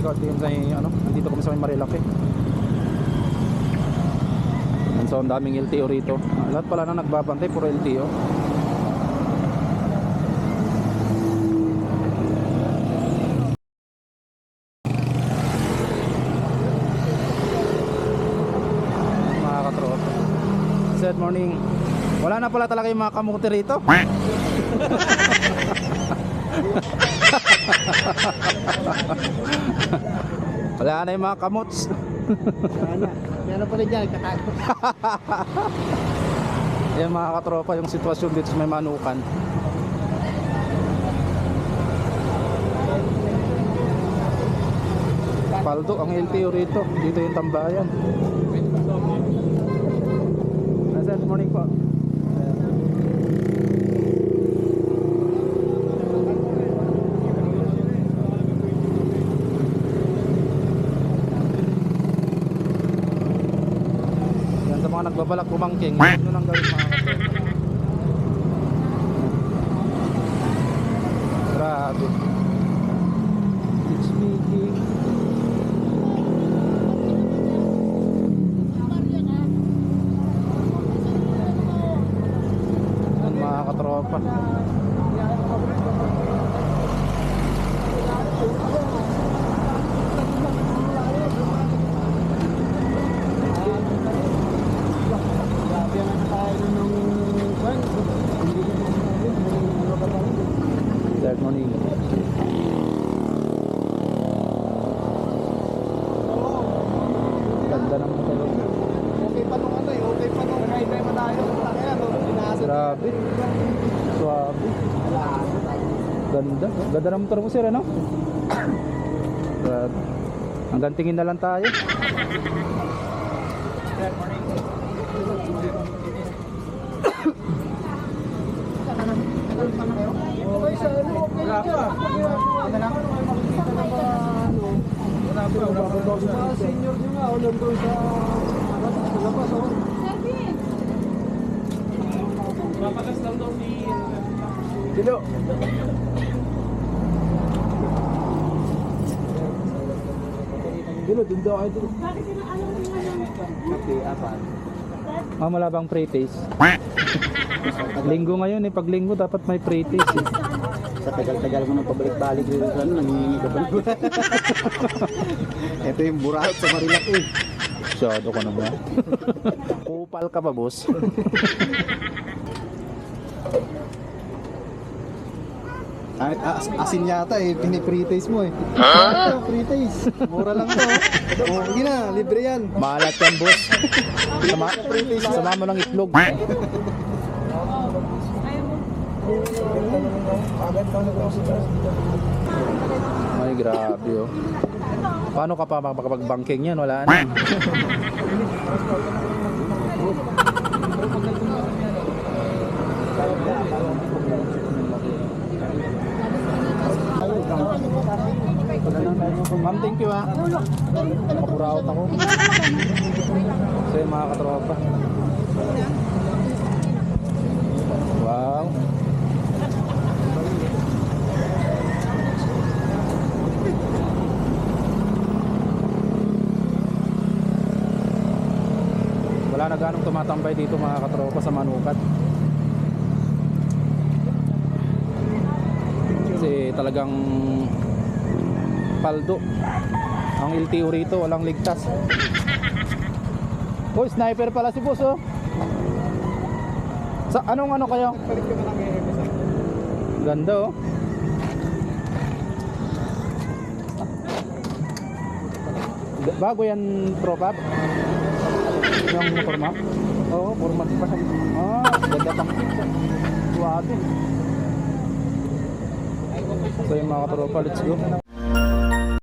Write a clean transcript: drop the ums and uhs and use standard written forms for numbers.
guard yung sa ano, dito kami sa may Marilaki. So ang daming LTO rito. Lahat pala na nagbabantay puro LTO. Mga katropa. Good morning. Wala na pala talaga yung mga kamote rito. Wala na yung mga kamots. Meron pa rin dyan, katakot. Yan mga katropa, yung sitwasyon dito sa may Manukan. Paldo ang LTO rito. Dito yung tambayan. Good morning po. Yan sa mga nagbabalak kumangking, huwag nyo nang gawin mga katropa. Grabe. It's making mga katropa. Good morning. Ganda ng motor. Okay pa nung ano eh, okay pa nung highway pa tayo. Kaya no, Grabe. Suabe. Ganda. Ganda ng motor mo sir, ano? Grabe. Hanggang tingin na lang tayo. okay sa ano, okay lang dyan. Ano lang? Wala pa sa senior nyo nga, ulan doon sa labas oh. Mapagas lang daw si Dilo. Dilo, dun daw kayo dilo. Bakit inaalam mo nga Kape, apan. Ma'am, wala bang pre-taste? Linggo ngayon eh. Pag linggo dapat may pre-taste eh. Sa tagal-tagal mo nang pabalik-balik dito sa ano, nangingi ka ba? Ito yung buraot sa Marilaki. Masyado ka naman. Kupal ka ba, boss? Asin yata eh, pini-pre-taste mo eh. Ito, pre-taste. Mura lang to. Oh, hindi na, libre yan. Maalat yan, boss. Sama mo ng itlog. Ay, grabe oh. Paano ka pa makapag-banking yan? Wala na. Ma'am, thank you ha. Kapuraot ako. So yung mga katropa. Wow. Wala na ganong tumatambay dito mga katropa sa Manukat. Kasi talagang paldo ang LTO rito, walang ligtas. Oh, sniper pala si boss oh. Sa anong ano kayo? Ganda oh. Bago yan tropa. Yung motor mo? Oo, 4 months pa siya. Ah, ganda pang suwabe. So yung mga katropa, let's go.